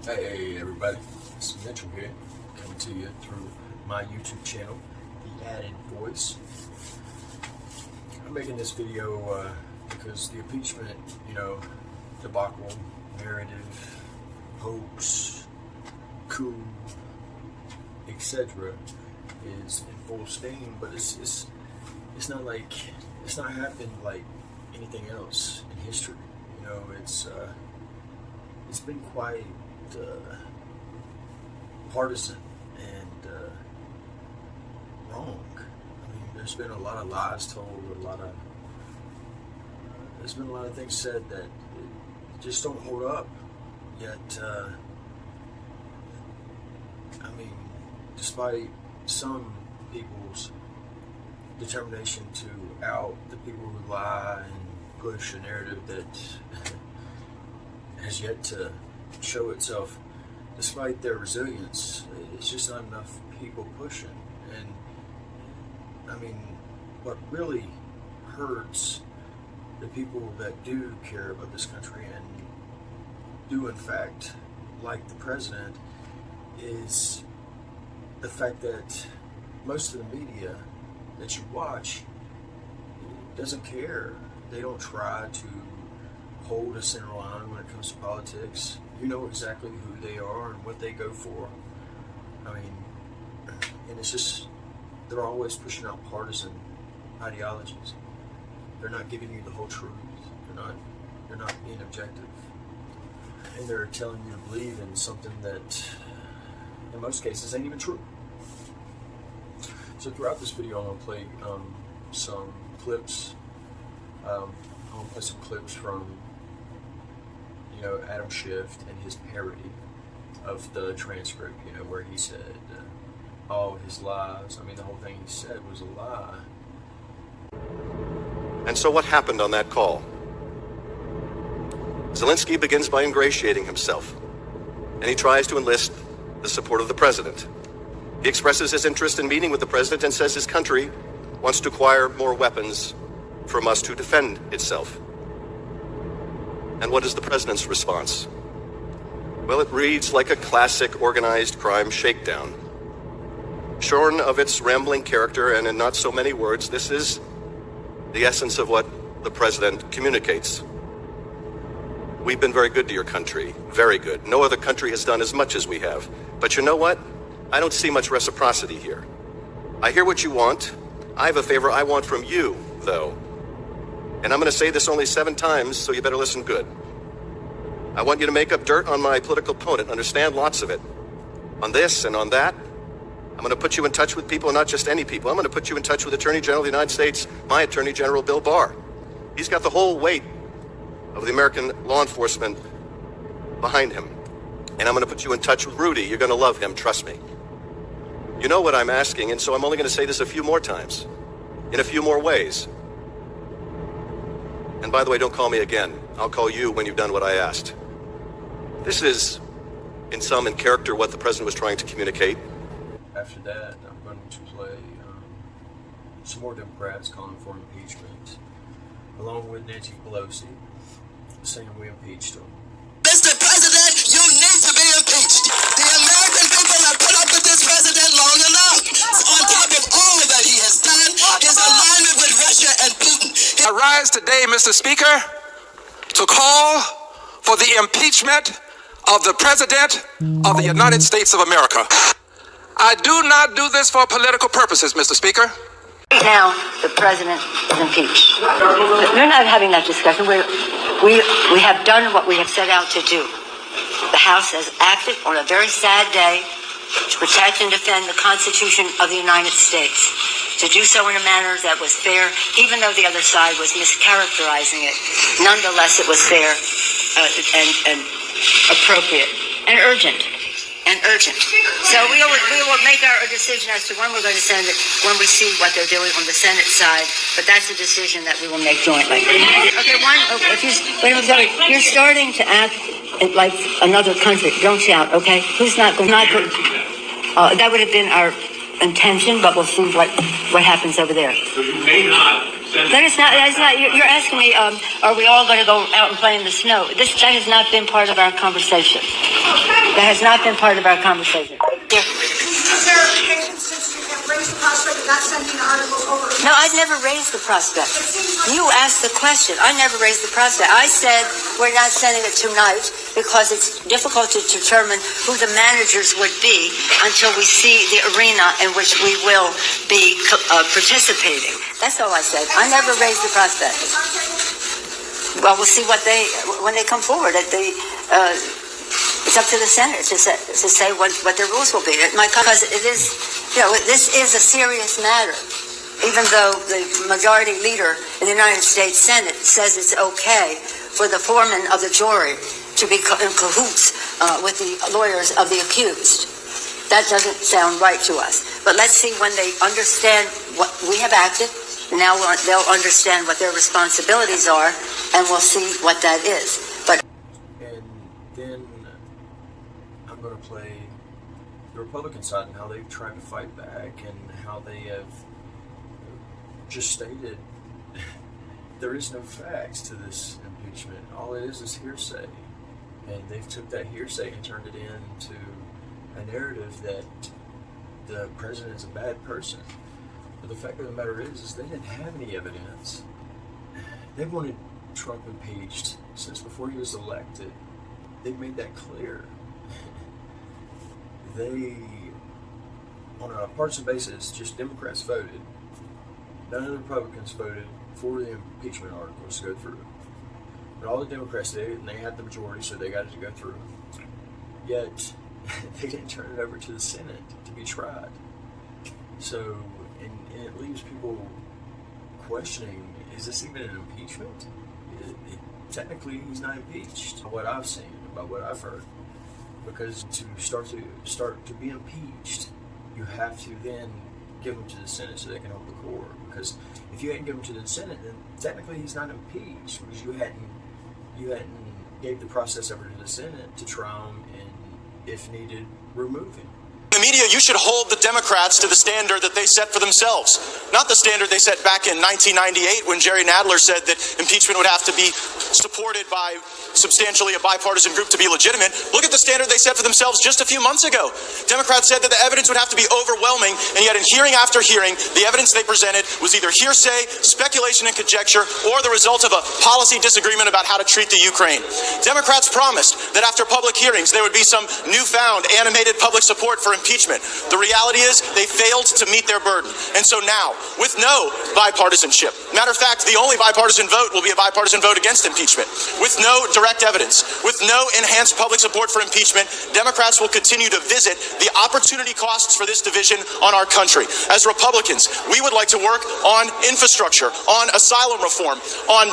Hey everybody, it's Mitchell here, coming to you through my YouTube channel, The Added Voice. I'm making this video because the impeachment, debacle, narrative, hoax, coup, etc. is in full steam, but it's not like, it's not happened like anything else in history. It's been quite partisan and wrong. I mean, there's been a lot of lies told, there's been a lot of things said that just don't hold up. Yet, despite some people's determination to out the people who lie and push a narrative that has yet to show itself, despite their resilience, it's just not enough people pushing. And what really hurts the people that do care about this country and do in fact like the president is the fact that most of the media that you watch doesn't care. They don't try to hold a center line when it comes to politics. You know exactly who they are and what they go for. And it's just, they're always pushing out partisan ideologies. They're not giving you the whole truth. They're not being objective. And they're telling you to believe in something that, in most cases, ain't even true. So throughout this video, I'm going to play some clips. I'm going to play some clips from Adam Schiff and his parody of the transcript, where he said all his lies. The whole thing he said was a lie. And so what happened on that call? Zelensky begins by ingratiating himself, and he tries to enlist the support of the president. He expresses his interest in meeting with the president and says his country wants to acquire more weapons from us to defend itself. And what is the president's response? Well, it reads like a classic organized crime shakedown. Shorn of its rambling character and in not so many words, this is the essence of what the president communicates. We've been very good to your country, very good. No other country has done as much as we have. But you know what? I don't see much reciprocity here. I hear what you want. I have a favor I want from you, though. And I'm going to say this only 7 times, so you better listen good. I want you to make up dirt on my political opponent, understand lots of it. On this and on that, I'm going to put you in touch with people, not just any people. I'm going to put you in touch with Attorney General of the United States, my Attorney General, Bill Barr. He's got the whole weight of the American law enforcement behind him. And I'm going to put you in touch with Rudy. You're going to love him, trust me. You know what I'm asking, and so I'm only going to say this a few more times, in a few more ways. And by the way, don't call me again. I'll call you when you've done what I asked. This is, in character, what the president was trying to communicate. After that, I'm going to play some more Democrats calling for impeachment, along with Nancy Pelosi saying we impeached him. Mr. President, you need to be impeached. The American people have put up with this president long enough. On top of all that he has done, his alignment with Russia and Putin. I rise today, Mr. Speaker, to call for the impeachment of the President of the United States of America. I do not do this for political purposes, Mr. Speaker. Now, the president is impeached. We're not having that discussion. We have done what we have set out to do. The House has acted on a very sad day to protect and defend the Constitution of the United States. To do so in a manner that was fair, even though the other side was mischaracterizing it. Nonetheless, it was fair and appropriate and urgent. So we will make our decision as to when we're going to send it when we see what they're doing on the Senate side. But that's a decision that we will make jointly. Okay, you're starting to act like another country. Don't shout, okay? Who's not going? That would have been our intention, but we'll see what happens over there. So you may not. That's not. You're asking me. Are we all going to go out and play in the snow? That has not been part of our conversation. That has not been part of our conversation. Yeah. Is there occasion since you have raised the prospect of not sending the articles over? No, I never raised the prospect. You asked the question. I never raised the prospect. I said we're not sending it tonight because it's difficult to determine who the managers would be until we see the arena in which we will be participating. That's all I said. I never raised the prospect. Well, we'll see when they come forward at the. It's up to the Senate to say what their rules will be. Because it is, this is a serious matter. Even though the majority leader in the United States Senate says it's okay for the foreman of the jury to be in cahoots with the lawyers of the accused. That doesn't sound right to us. But let's see when they understand what we have acted. Now they'll understand what their responsibilities are, and we'll see what that is. But And then I'm going to play the Republican side and how they've tried to fight back and how they have just stated there is no facts to this impeachment. All it is hearsay. And they've took that hearsay and turned it into a narrative that the president is a bad person. But the fact of the matter is they didn't have any evidence. They wanted Trump impeached since before he was elected. They've made that clear. They, on a partisan basis, just Democrats voted. None of the Republicans voted for the impeachment articles to go through. But all the Democrats did, and they had the majority, so they got it to go through. Yet, they didn't turn it over to the Senate to be tried. So, and it leaves people questioning, is this even an impeachment? Technically, he's not impeached, by what I've seen, by what I've heard. Because to start to be impeached, you have to then give him to the Senate so they can hold the court. Because if you hadn't given him to the Senate, then technically he's not impeached because you hadn't gave the process over to the Senate to try him and, if needed, remove him. The media, you should hold the Democrats to the standard that they set for themselves, not the standard they set back in 1998 when Jerry Nadler said that impeachment would have to be supported by substantially a bipartisan group to be legitimate. Look at the standard they set for themselves just a few months ago. Democrats said that the evidence would have to be overwhelming, and yet in hearing after hearing, the evidence they presented was either hearsay, speculation and conjecture, or the result of a policy disagreement about how to treat the Ukraine. Democrats promised that after public hearings, there would be some newfound animated public support for impeachment. The reality is they failed to meet their burden. And so now, with no bipartisanship, matter of fact, the only bipartisan vote will be a bipartisan vote against impeachment, with no direct evidence, with no enhanced public support for impeachment, Democrats will continue to visit the opportunity costs for this division on our country. As Republicans, we would like to work on infrastructure, on asylum reform, on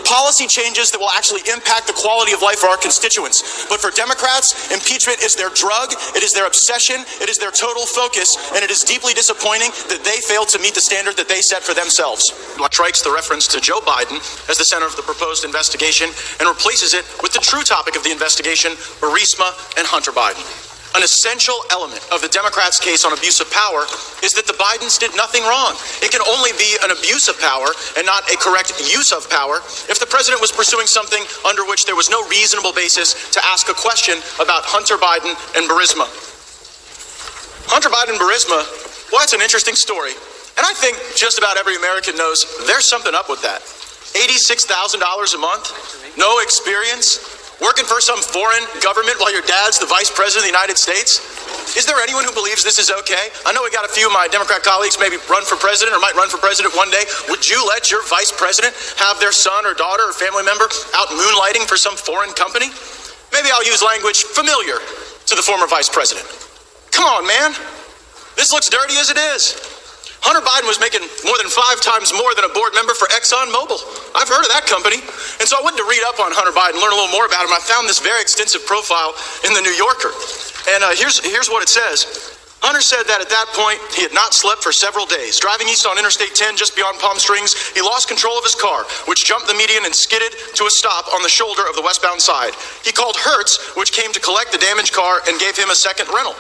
policy changes that will actually impact the quality of life for our constituents. But for Democrats, impeachment is their drug, it is their obsession, it is their total focus, and it is deeply disappointing that they failed to meet the standard that they set for themselves. Strikes the reference to Joe Biden as the center of the proposed investigation and replaces it with the true topic of the investigation, Burisma and Hunter Biden. An essential element of the Democrats' case on abuse of power is that the Bidens did nothing wrong. It can only be an abuse of power and not a correct use of power if the president was pursuing something under which there was no reasonable basis to ask a question about Hunter Biden and Burisma. Hunter Biden and Burisma, well, that's an interesting story. And I think just about every American knows there's something up with that. $86,000 a month, no experience, working for some foreign government while your dad's the vice president of the United States? Is there anyone who believes this is okay? I know we got a few of my Democrat colleagues maybe run for president or might run for president one day. Would you let your vice president have their son or daughter or family member out moonlighting for some foreign company? Maybe I'll use language familiar to the former vice president. Come on, man. This looks dirty as it is. Hunter Biden was making more than 5 times more than a board member for ExxonMobil. I've heard of that company. And so I went to read up on Hunter Biden, learn a little more about him. I found this very extensive profile in the New Yorker. And here's what it says. Hunter said that at that point, he had not slept for several days. Driving east on Interstate 10 just beyond Palm Springs, he lost control of his car, which jumped the median and skidded to a stop on the shoulder of the westbound side. He called Hertz, which came to collect the damaged car and gave him a second rental.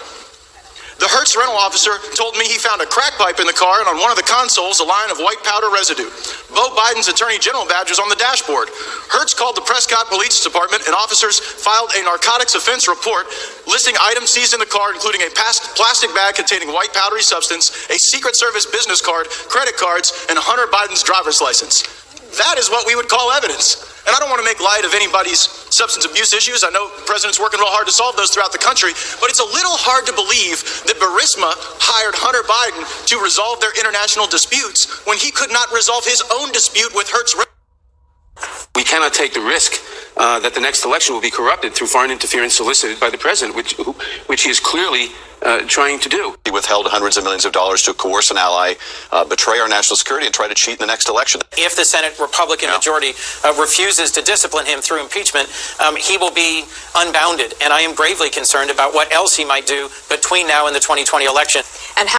The Hertz rental officer told me he found a crack pipe in the car and on one of the consoles a line of white powder residue. Beau Biden's Attorney General badge was on the dashboard. Hertz called the Prescott Police Department and officers filed a narcotics offense report listing items seized in the car, including a plastic bag containing white powdery substance, a Secret Service business card, credit cards, and Hunter Biden's driver's license. That is what we would call evidence. And I don't want to make light of anybody's substance abuse issues. I know the president's working real hard to solve those throughout the country, but it's a little hard to believe that Burisma hired Hunter Biden to resolve their international disputes when he could not resolve his own dispute with Hertz. We cannot take the risk that the next election will be corrupted through foreign interference solicited by the president, which he is clearly trying to do. He withheld hundreds of millions of dollars to coerce an ally, betray our national security, and try to cheat in the next election. If the Senate Republican majority refuses to discipline him through impeachment, he will be unbounded. And I am gravely concerned about what else he might do between now and the 2020 election. And